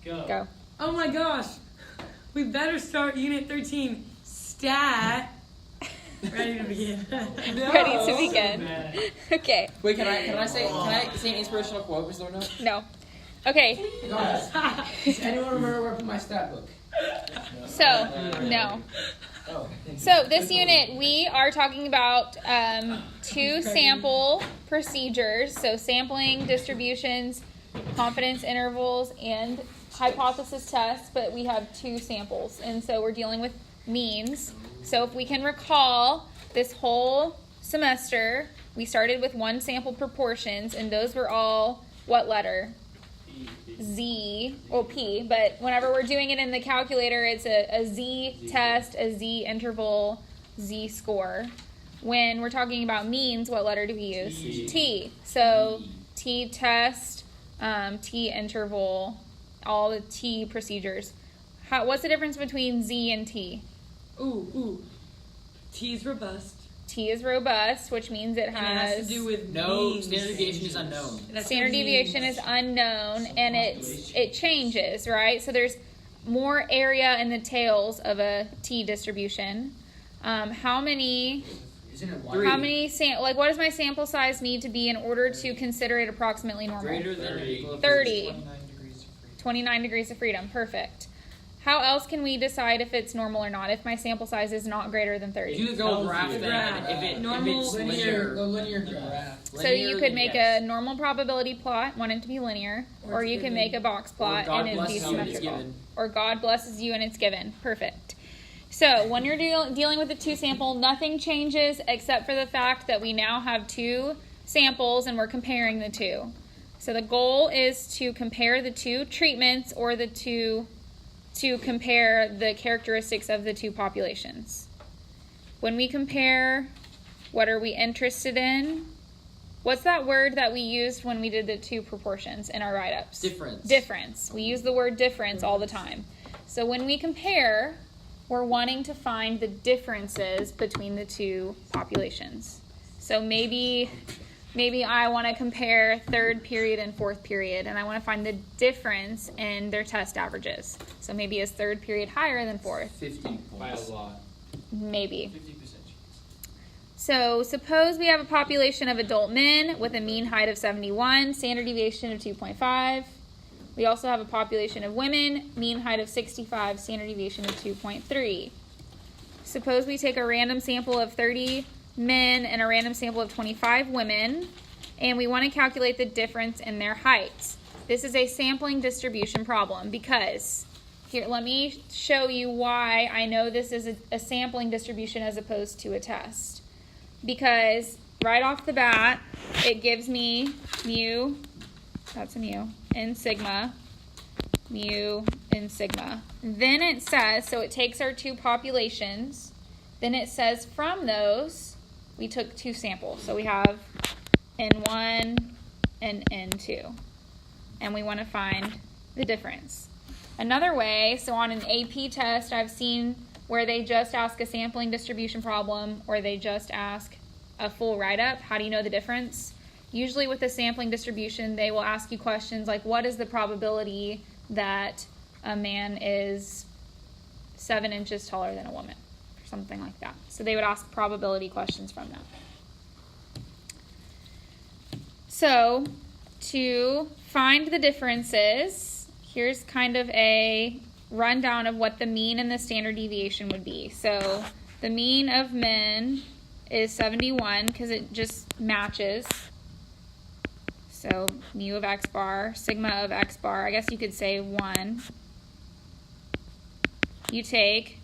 Go. Oh my gosh. We better start Unit 13. Stat. Ready to begin. Ready to begin. Okay. Wait, can I say an inspirational quote, Ms. Lorno? No. Okay. Does anyone remember where I put my stat book? So, no. Oh. So this unit, we are talking about 2 sample procedures. So sampling, distributions, confidence intervals, and hypothesis tests. But we have 2 samples. And so we're dealing with means. So if we can recall, this whole semester, we started with 1 sample proportions. And those were all, what letter? Z, well P, but whenever we're doing it in the calculator, it's a Z test, a Z interval, Z score. When we're talking about means, what letter do we use? T. So T test, T interval, all the T procedures. What's the difference between Z and T? T's robust. T is robust, which means it And it has to do with means. Standard deviation is unknown. Standard deviation is unknown, and it changes, right? So there's more area in the tails of a T distribution. How many? Isn't it How many? What does my sample size need to be in order to consider it approximately normal? Greater than or equal to 30. 29 29 degrees of freedom. Perfect. How else can we decide if it's normal or not? If my sample size is not greater than 30. You could go graph that. If it's linear graph. So you could make a normal probability plot, want it to be linear, or you can make a box plot and it'd be symmetrical. Or God blesses you and it's given. Perfect. So when you're dealing with a 2 sample, nothing changes except for the fact that we now have 2 samples and we're comparing the 2. So the goal is to compare the 2 treatments or to compare the characteristics of the 2 populations. When we compare, what are we interested in? What's that word that we used when we did the 2 proportions in our write-ups? Difference. We use the word difference all the time. So when we compare, we're wanting to find the differences between the 2 populations. So maybe I want to compare 3rd period and 4th period, and I want to find the difference in their test averages. So maybe is 3rd period higher than 4th? 50 points. By a lot. Maybe. 50%. So suppose we have a population of adult men with a mean height of 71, standard deviation of 2.5. We also have a population of women, mean height of 65, standard deviation of 2.3. Suppose we take a random sample of 30 men and a random sample of 25 women, and we want to calculate the difference in their heights. This is a sampling distribution problem because, here, let me show you why I know this is a sampling distribution as opposed to a test. Because right off the bat, it gives me mu, that's a mu, and sigma, mu and sigma. Then it says, so it takes our 2 populations, then it says from those, we took 2 samples. So we have N1 and N2. And we want to find the difference. Another way, so on an AP test, I've seen where they just ask a sampling distribution problem or they just ask a full write-up. How do you know the difference? Usually with a sampling distribution, they will ask you questions like, what is the probability that a man is 7 inches taller than a woman? Something like that. So they would ask probability questions from that. So to find the differences, here's kind of a rundown of what the mean and the standard deviation would be. So the mean of men is 71 because it just matches. So mu of x bar, sigma of x bar, I guess you could say 1. You take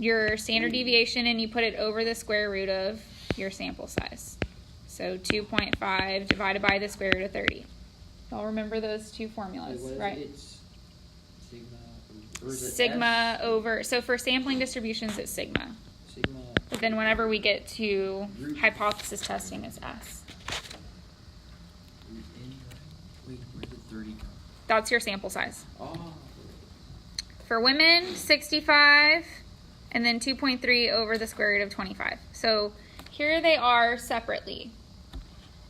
your standard deviation and you put it over the square root of your sample size. So 2.5 divided by the square root of 30. Y'all remember those 2 formulas, right? It's Sigma over, so for sampling distributions it's sigma. Sigma. But then whenever we get to hypothesis testing it's S. Wait, where did 30 come? That's your sample size. Oh. For women, 65, and then 2.3 over the square root of 25. So here they are separately.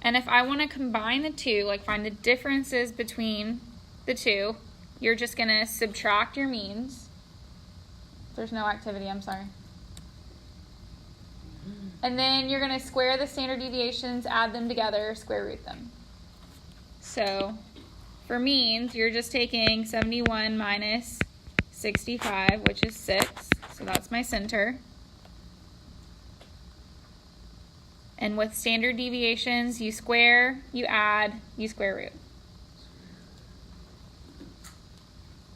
And if I want to combine the 2, like find the differences between the 2, you're just going to subtract your means. There's no activity, I'm sorry. And then you're going to square the standard deviations, add them together, square root them. So for means, you're just taking 71 minus 65, which is 6. So that's my center. And with standard deviations, you square, you add, you square root.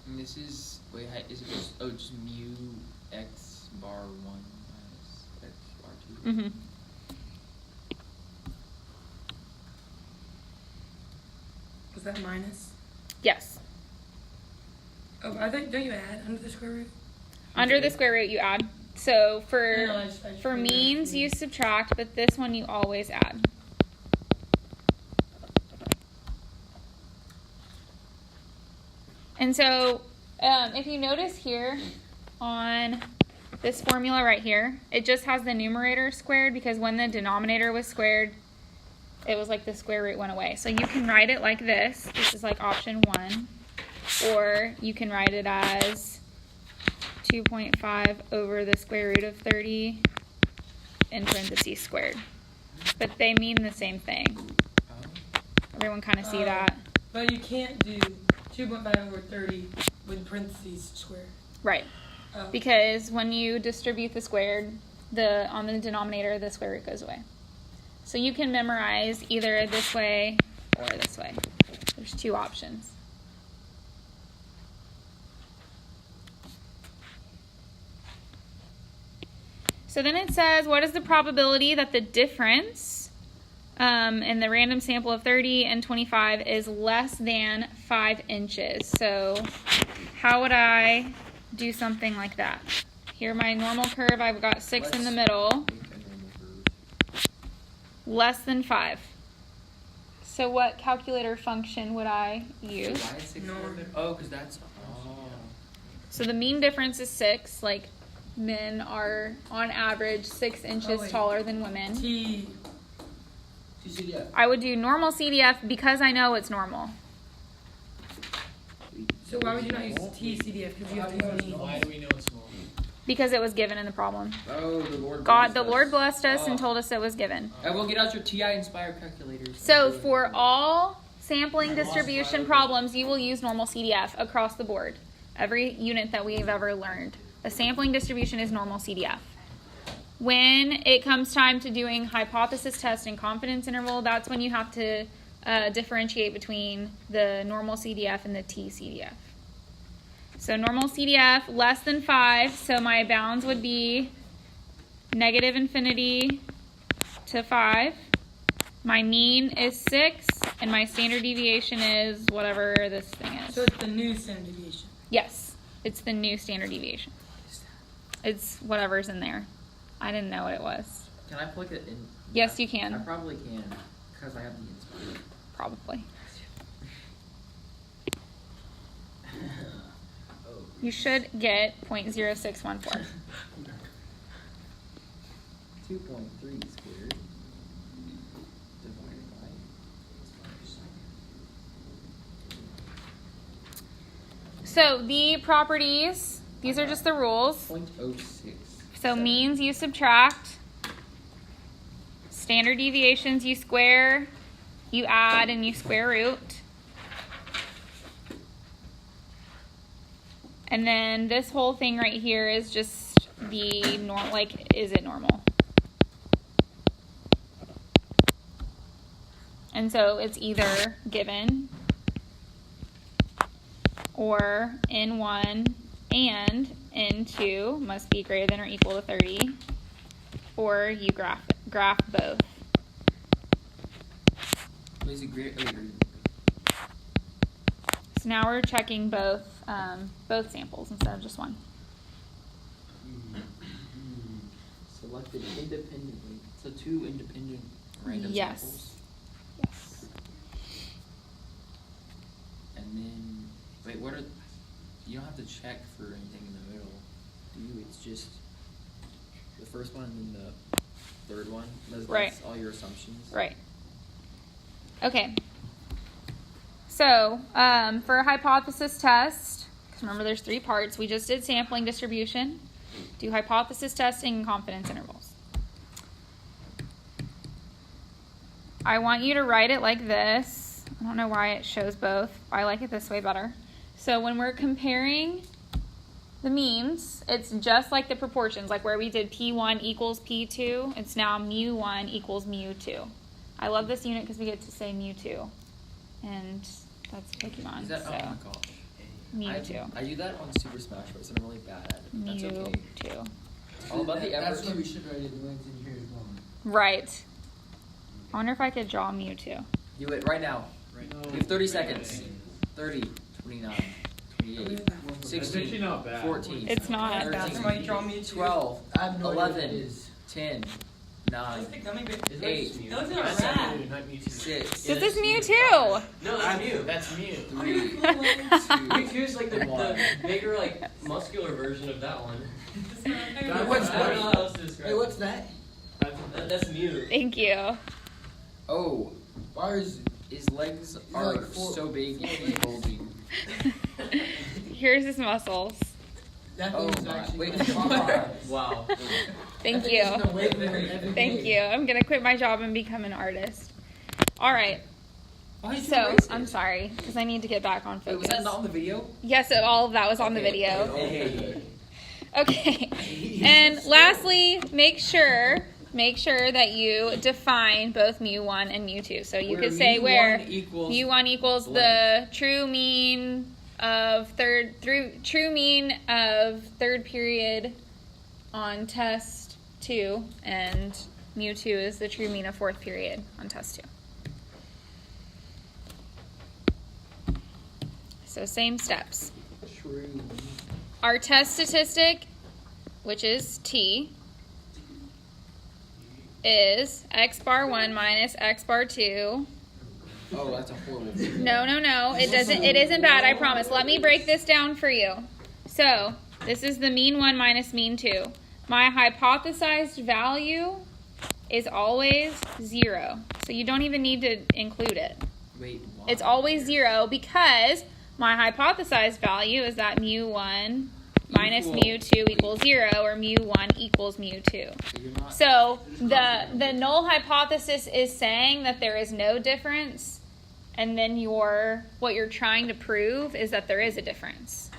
And this is, wait, is it just, just mu x bar 1 minus x bar 2? Mm-hmm. Was that minus? Yes. Oh, don't you add under the square root? Under the square root, you add. So for No, I just for figured means, out. you subtract, but this one you always add. And so if you notice here on this formula right here, it just has the numerator squared because when the denominator was squared, it was like the square root went away. So you can write it like this. This is like option 1. Or you can write it as 2.5 over the square root of 30 in parentheses squared. But they mean the same thing. Everyone kind of see that? But you can't do 2.5 over 30 with parentheses squared. Right. Oh. Because when you distribute the squared, on the denominator, the square root goes away. So you can memorize either this way or this way. There's 2 options. So then it says, what is the probability that the difference in the random sample of 30 and 25 is less than 5 inches? So how would I do something like that? Here my normal curve, I've got 6 in the middle. Less than 5. So what calculator function would I use? Why is 6 Oh, because that's... So the mean difference is 6. Like, men are, on average, 6 inches taller than women. CDF. I would do normal CDF because I know it's normal. So why would you not use TCDF? Because you have to use mean. Why do we know it's small? Because it was given in the problem. Oh, the Lord The Lord blessed us and told us it was given. Everyone get out your TI Inspire calculators. So for all sampling distribution problems, you will use normal CDF across the board. Every unit that we've ever learned. A sampling distribution is normal CDF. When it comes time to doing hypothesis test and confidence interval, that's when you have to differentiate between the normal CDF and the T-CDF. So normal CDF, less than 5, so my bounds would be negative infinity to 5. My mean is 6, and my standard deviation is whatever this thing is. So it's the new standard deviation. Yes, it's the new standard deviation. It's whatever's in there. I didn't know what it was. Can I plug it in? Yes, you I can. probably can, because I have the Inspire. Probably. You should get 0.0614. 2.3 squared divided by... So the properties, these are just the rules. 0.06. So means you subtract, standard deviations you square, you add, and you square root. And then this whole thing right here is just the normal, like, is it normal? And so it's either given or N1 and N2 must be greater than or equal to 30, or you graph both. Is it great? So now we're checking both samples instead of just one. Selected independently. So 2 independent random Yes. samples. Yes. And then, wait, what are... You don't have to check for anything in the middle, do you? It's just the first one and then the third one? That's Right. all your assumptions? Right. Okay. So, for a hypothesis test, because remember there's 3 parts, we just did sampling distribution, do hypothesis testing and confidence intervals. I want you to write it like this. I don't know why it shows both. I like it this way better. So when we're comparing the means, it's just like the proportions, like where we did P1 equals P2. It's now mu1 equals mu2. I love this unit because we get to say mu2. And that's Pokemon. Is that, so oh my gosh. mu2. I do that on Super Smash Bros. And I'm really bad at it. That's okay. mu2. All about the effort. That's where we should write it. The length in here is long. Right. I wonder if I could draw Mewtwo. Do it right now. No. You have 30 seconds. 30, 29, 28, 16, not bad. 14, It's not. 13, Somebody draw me a 12, I have no idea what it 11, is. 10, 9, Eight. 8, Those are That's rad. Mew, not Mewtwo. 6, This is Mewtwo. No, that's Mew. That's Mew. 3, 2, Mewtwo's like the 1. bigger, like, muscular version of that one. What's I don't know how else to describe Hey, what's that? That's Mew. Thank you. Oh, Why is his legs are like four- so big he's bulging. Here's his muscles. that Oh thing is my, actually wait. Wow. Thank that you. thing is gonna wake me up every Thank day. you. I'm going to quit my job and become an artist. All right. Why did you So, erase it? I'm sorry because I need to get back on Wait, was focus. that not on the video? Yes, all of that was on the Okay, video. okay. Okay. And lastly, make sure that you define both mu1 and mu2. So you Where could say mu1 where equals mu1 equals the blank. true mean of third period on test 2, and mu2 is the true mean of 4th period on test 2. So same steps. True. Our test statistic, which is t, is x bar 1 minus x bar 2. Oh, that's a horrible. No. It isn't bad, I promise. Let me break this down for you. So, this is the mean 1 minus mean 2. My hypothesized value is always 0. So you don't even need to include it. Wait, why? It's always 0 because my hypothesized value is that mu1 minus Equal. mu2 equals 0, or mu1 equals mu2. So you're not. So the null hypothesis is saying that there is no difference, and then what you're trying to prove is that there is a difference.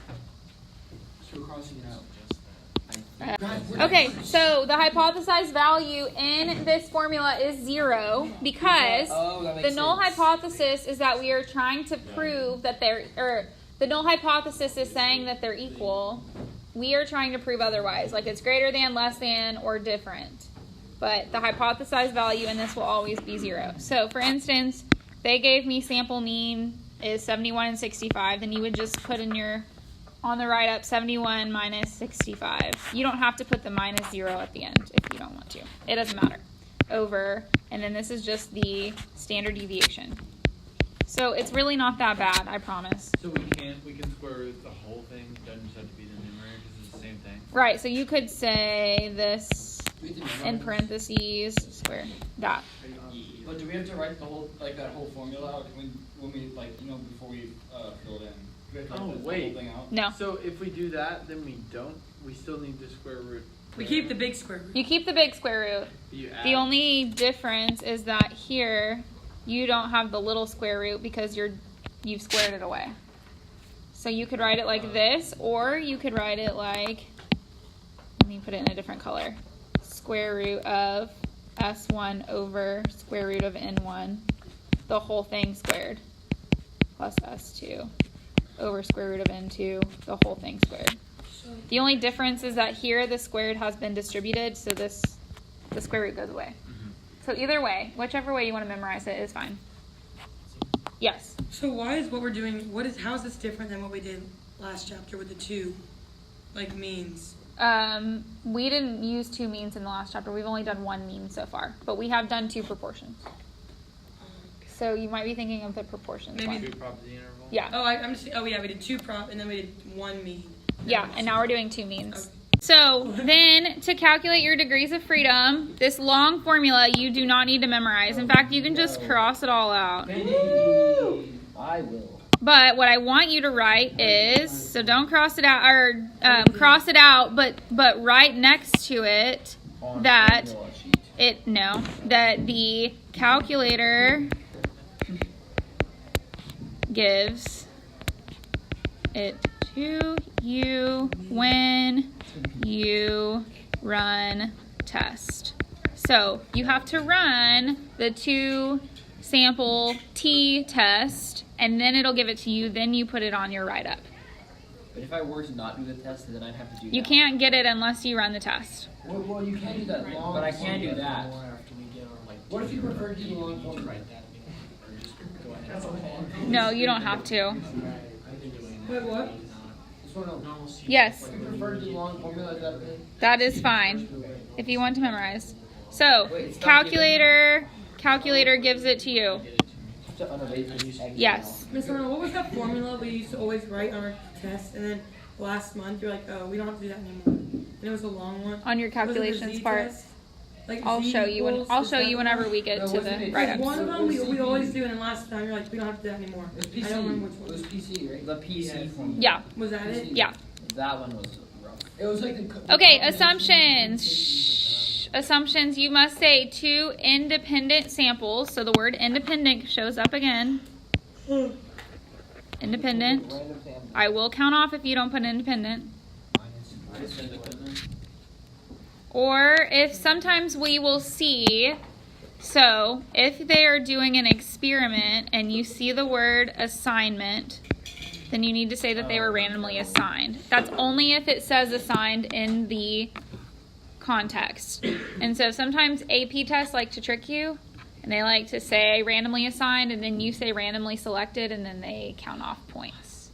So we're crossing it out. Okay, so the hypothesized value in this formula is 0 because Oh, that the makes null sense. hypothesis is that we are trying to prove that the null hypothesis is saying that they're equal. We are trying to prove otherwise, like it's greater than, less than, or different. But the hypothesized value in this will always be 0. So for instance, they gave me sample mean is 71 and 65, then you would just put in on the write up 71 minus 65. You don't have to put the minus 0 at the end if you don't want to. It doesn't matter. Over, and then this is just the standard deviation. So it's really not that bad, I promise. So we can square root the whole thing. Doesn't just have to be the numerator because it's the same thing. Right, so you could say this We can in parentheses, square, that. But do we have to write the whole, like, that whole formula out when we, like, you know, before we fill it in? Do we have to Oh, write the wait. whole thing out? No. So if we do that, then we don't. We still need the square root. We keep the big square root. You keep the big square root. You add. The only difference is that here you don't have the little square root because you've squared it away. So you could write it like this, or you could write it like, let me put it in a different color. Square root of s1 over square root of n1, the whole thing squared, plus s2 over square root of n2, the whole thing squared. The only difference is that here the squared has been distributed, so the square root goes away. So either way, whichever way you want to memorize it is fine. Yes. So why is what we're doing, how is this different than what we did last chapter with the 2, like, means? We didn't use 2 means in the last chapter. We've only done 1 mean so far, but we have done 2 proportions. So you might be thinking of the proportions. Maybe- one. Two property interval. Yeah. We did 2 prop, and then we did 1 mean. Yeah, and now we're doing 2 means. Okay. So then, to calculate your degrees of freedom, this long formula you do not need to memorize. In fact, you can just cross it all out. Woo! I will. But what I want you to write is, so don't cross it out, or cross it out, but right next to it On that formula sheet. that the calculator gives it to you when you run test. So you have to run the 2 sample t test, and then it'll give it to you. Then you put it on your write-up. But if I were to not do the test, then I'd have to do that. You can't get it unless you run the test. Well, you can't do that long. But I can do formula. that. What if you prefer to do the long formula? No, you don't have to. Wait, what? Just wanna know. Yes, If you prefer to do long formula, is that okay? that is fine if you want to memorize. So Wait, stop calculator gives it to you. To unerase X Yes. Miss Arnold, what was that formula we used to always write on our test, and then last month you're like, oh, we don't have to do that anymore. And it was a long one. On your Was it the calculations Z part. test? Like I'll Z show you when equals, I'll is show that you the whenever one? we get No, to wasn't the it- Like write-ups. one of them we CP. always do, and then last time you're like, we don't have to do that anymore. It was I PC. don't remember which It one. was PC, right? The PC formula. Yeah. Was that it? Yeah. That one was rough. It was like the. Okay, assumptions. Shh. Assumptions. You must say 2 independent samples. So the word independent shows up again. Independent. Random sample. I will count off if you don't put independent. Just independent. Or if sometimes we will see, so if they are doing an experiment and you see the word assignment, then you need to say that they were randomly assigned. That's only if it says assigned in the context. And so sometimes AP tests like to trick you, and they like to say randomly assigned, and then you say randomly selected, and then they count off points.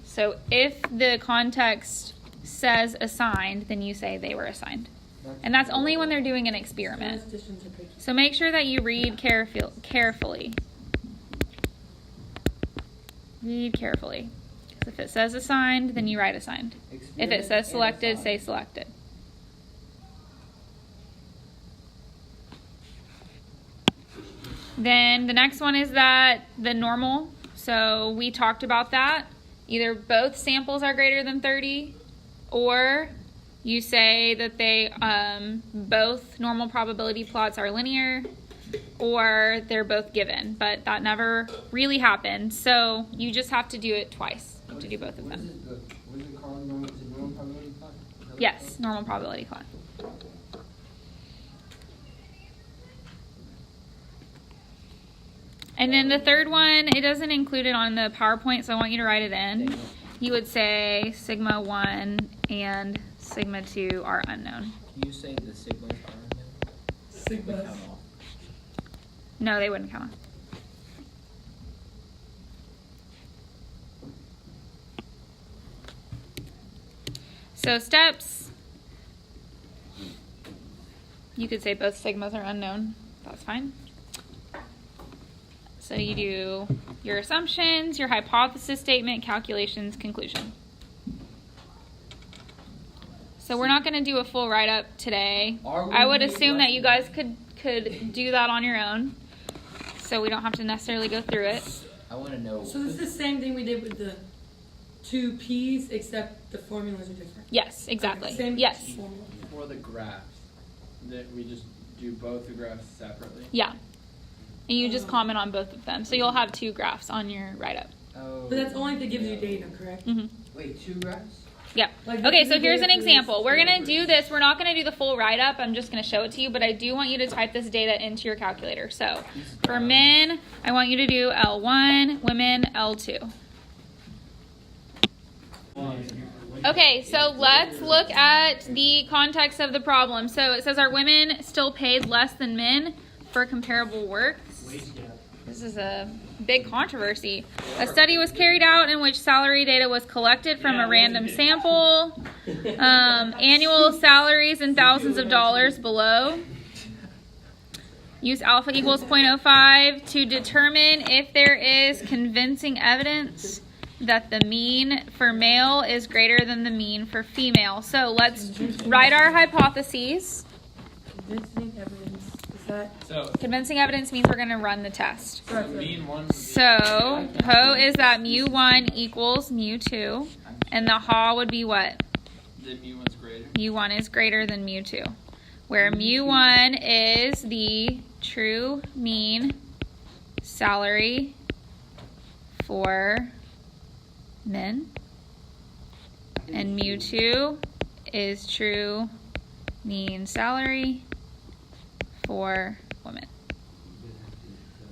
So if the context says assigned, then you say they were assigned. And that's only when they're doing an experiment. Statisticians are picky. So make sure that you read carefully. Read carefully. 'Cause if it says assigned, then you write assigned. If it says selected, say selected. Then the next one is that the normal. So we talked about that. Either both samples are greater than 30, or you say that they both normal probability plots are linear, or they're both given, but that never really happened. So you just have to do it twice. You have to do both of What is them. it? What is it called? Normal, is it normal probability plot? Yes, normal probability plot. And then the third one, it doesn't include it on the PowerPoint, so I want you to write it in. You would say sigma 1 and sigma 2 are unknown. Can you say the sigmas are unknown? Sigmas. Count off. No, they wouldn't count. So steps. You could say both sigmas are unknown. That's fine. So you do your assumptions, your hypothesis statement, calculations, conclusion. So we're not going to do a full write-up today. Are we I would doing assume that you guys lessons? could do that on your own. So we don't have to necessarily go through it. I want to know. So this is the same thing we did with the 2 P's, except the formulas are different. Yes, exactly. Same Yes. formula. For the graphs, that we just do both the graphs separately. Yeah. And you just comment on both of them. So you'll have 2 graphs on your write-up. Oh. But that's only if it gives you data, correct? Mm-hmm. Wait, 2 graphs? Yep. Like Okay, this so is here's an data for this example. We're going to data do this. We're not going to do the full write-up. I'm just going to show it to you, but I do want you to type this data into your calculator. So for men, I want you to do L1, women, L2. Okay, so let's look at the context of the problem. So it says, are women still paid less than men for comparable work? This is a big controversy. A study was carried out in which salary data was collected from a random sample. Annual salaries in thousands of dollars below. Use alpha equals 0.05 to determine if there is convincing evidence that the mean for male is greater than the mean for female. So let's write our hypotheses. Convincing evidence is that? So, Convincing evidence means we're going to run the test. Right. mean one. would be- So, ho is that mu1 equals mu2. And the ha would be what? The mu one's greater. mu1 is greater than mu2. Where mu1 is the true mean salary for men. And mu2 is true mean salary for women.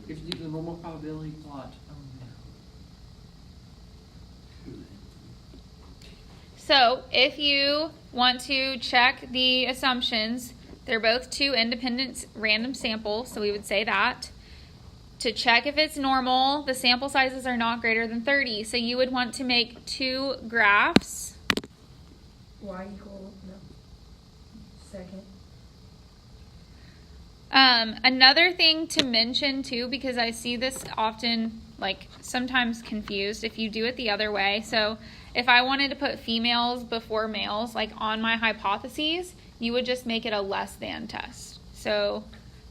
You have to do the normal probability plot. So, if you want to check the assumptions, they're both two independent random samples, so we would say that. To check if it's normal, the sample sizes are not greater than 30. So you would want to make two graphs. Y equal, no. Second. Another thing to mention too, because I see this often, like sometimes confused if you do it the other way. So if I wanted to put females before males, like on my hypotheses, you would just make it a less than test. So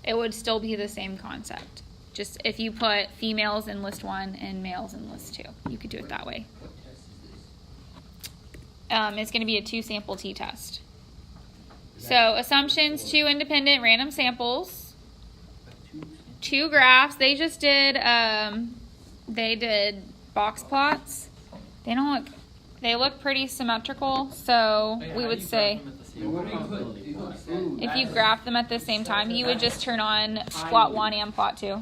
it would still be the same concept. Just if you put females in list 1 and males in list 2, you could do it that way. What test is this? It's going to be a 2-sample t-test. So assumptions, 2 independent random samples, 2 graphs. They just did box plots. They look pretty symmetrical. So Wait, we how would do you say graph them at the same time? if you graph them at the same time, you would just turn on plot 1 and plot 2. Oh,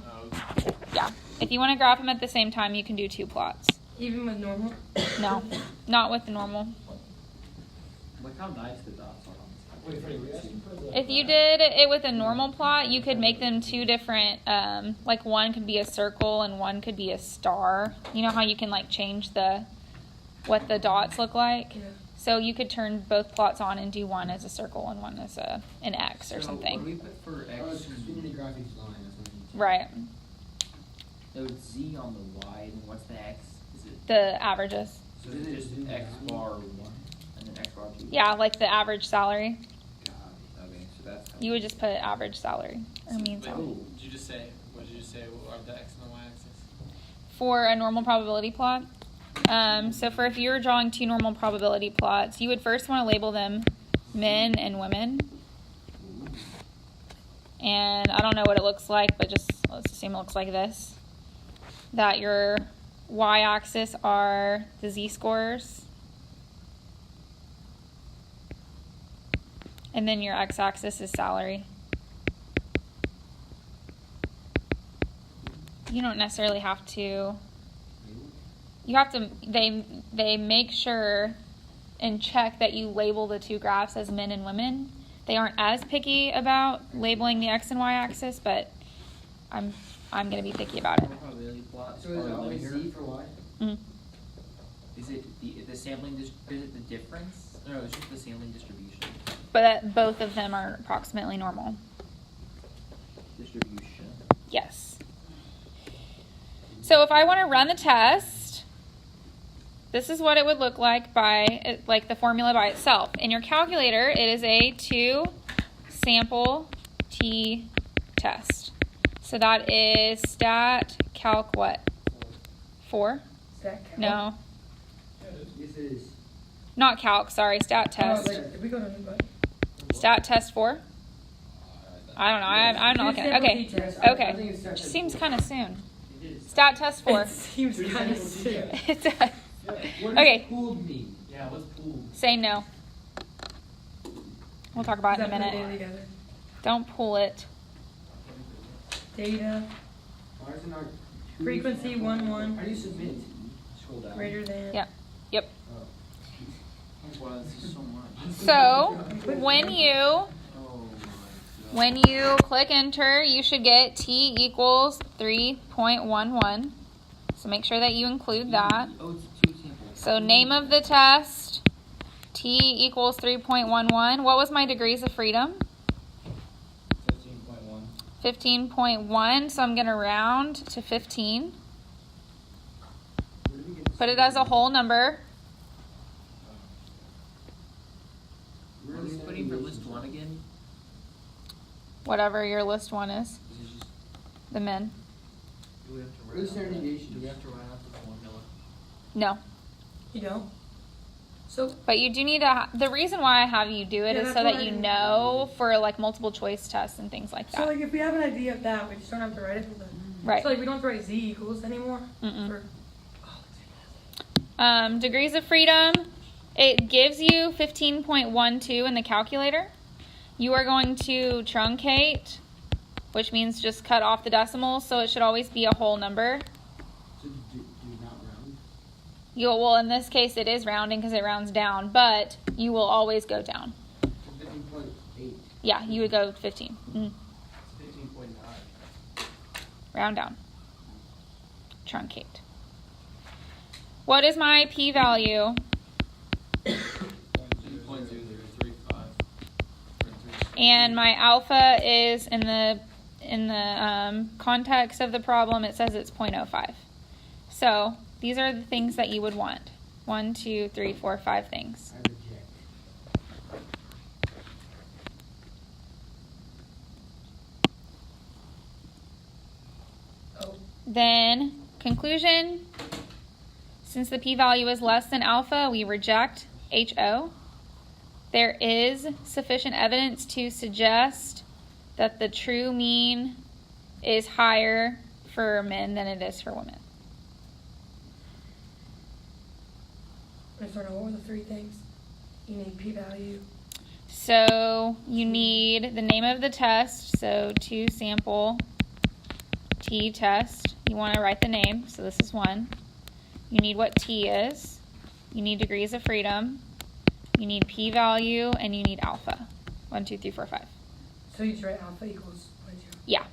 okay. Yeah. If you want to graph them at the same time, you can do 2 plots. Even with normal? No, not with the normal. Look how nice the dots are on this. Wait, Freddie, we asking for the. If you did it with a normal plot, you could make them 2 different, like one could be a circle and one could be a star. You know how you can like change what the dots look like? Yeah. So you could turn both plots on and do one as a circle and one as an X or So something. What do we put for Oh, X? it's because we need to graph each line. That's what we need to- Right. No, it's Z on the Y, and what's the X? Is it? The averages. So is it just X bar 1 and then X bar 2? Yeah, like the average salary. Okay, so that's. How You would just put average salary or mean Wait, salary. what did you just say? What did you say? What are the X and the Y axis? For a normal probability plot. So for if you were drawing 2 normal probability plots, you would first want to label them men and women. And I don't know what it looks like, but just let's assume it looks like this. That your y-axis are the z-scores. And then your x-axis is salary. You don't necessarily have to. You have to. They make sure and check that you label the 2 graphs as men and women. They aren't as picky about labeling the x and y axis, but I'm gonna be picky about it. Normal probability plots So is it are always linear. Z for Y? Mhm. Is it the sampling? Is it the difference? No, it's just the sampling distribution. But both of them are approximately normal. Distribution. Yes. So if I want to run the test, this is what it would look like by like the formula by itself. In your calculator, it is a 2-sample t-test. So that is stat calc what? 4? Is that count? No, This is. not calc. Sorry, stat Oh, test. like, did we go to anybody? Stat test 4. I don't know. I'm not looking. Okay. Okay. Seems kind of soon. Stat test 4. It seems kind of soon. It does. What does Okay. pooled mean? Yeah, what's pool? Say no. We'll talk about it in a minute. Together. Don't pull it. Data, Why is it not two frequency sample? 1 How do you submit? Scroll down. greater than. Yeah. Yep. Oh. Wow, this is so much. So when you Oh my when you click enter, you should get t equals 3.11. So make sure that you include that. Oh, it's 2 samples. So name of the test, t equals 3.11. What was my degrees of freedom? 15.1. 15.1. So I'm going to round to 15. Where do we get Put it as a whole number. Where What are is we that putting for in list 1 again? whatever your list one is, Is it just, the min. do we have to What is standard deviation? Do we have to write out the formula? No. You don't. So But you do need to, the reason why I have you do it Yeah, is that's so what that I you do. know for like multiple choice tests and things like so that. like if we have an idea of that, we just don't have to write it for them. Right. So like we don't have to write z equals anymore. Mm-mm. For, Degrees of freedom, it gives you 15.12 in the calculator. You are going to truncate, which means just cut off the decimals, so it should always be a whole number. So do not round? Well, in this case, it is rounding because it rounds down, but you will always go down. So 15.8. Yeah, you would go 15. 15.9. Round down. Truncate. What is my p-value? 2.0035. And my alpha is in the context of the problem, it says it's 0.05. So these are the things that you would want. 1, 2, 3, 4, 5 things. I reject. oh, Then conclusion, since the p-value is less than alpha, we reject HO. There is sufficient evidence to suggest that the true mean is higher for men than it is for women. I just don't know what were the 3 things. You need p-value. So you need the name of the test, so 2 sample t test. You want to write the name, so this is 1. You need what t is. You need degrees of freedom. You need p-value, and you need alpha. 1, 2, 3, 4, 5. So you just write alpha equals 0.0. Yeah.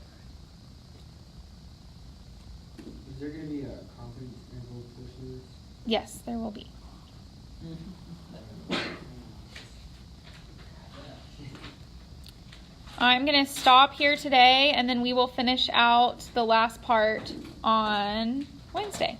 Is there going to be a confidence interval portion of this? Yes, there will be. I'm going to stop here today, and then we will finish out the last part on Wednesday.